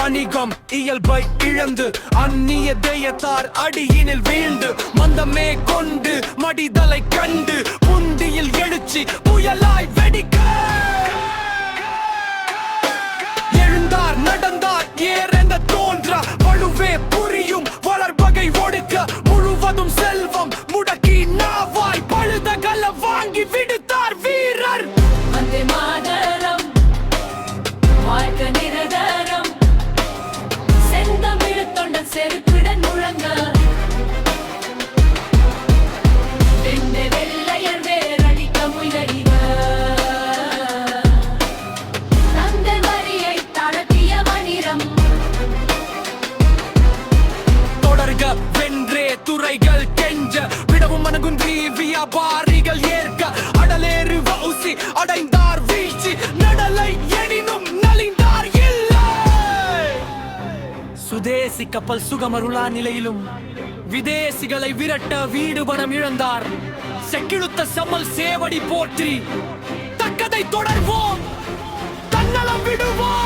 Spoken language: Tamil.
வணிகம் இயல்பை இழந்து அந்நிய தேயத்தார் அடியினில் வீழ்ந்து மந்தமே கொண்டு மடிதலை கண்டு புந்தியில் எழுச்சி புயலாய் வெடிக்க எழுந்தார் நடந்தார் ஏறெந்த தோன்றா வலுவே புரியும் வளர்பகை ஒடுக்க முழுவதும் செல்வம் முடக்கி நாவாய் பழுத கல்ல வாங்கி விடுத்தார் வீரர். வந்தே மாதரம் வாழ்க்கை நிரதரம் செந்தமிழ் தொண்டன் செருப்புடன் முழங்க வெண்ணை வெள்ளையர் வேரழிக்க முயலிவ தந்த வரியை தளர்த்திய மணிரம் தொடர்க வென்றே துறைகள் கெஞ்ச விடவும் மனகுன்றி வியாபாரிகள் ஏற்க அடலேறு வௌசி அடைந்தார் வீழ்ச்சி நடலை எனினும் நலிந்தார் இல்லை. சுதேசி கப்பல் சுகமருளா நிலையிலும் விதேசிகளை விரட்ட வீடு பணம் இழந்தார். செக்கிழுத்த செம்மல் சேவடி போற்றி தக்கதை தொடர்வோம் தன்னலம் விடுவோம்.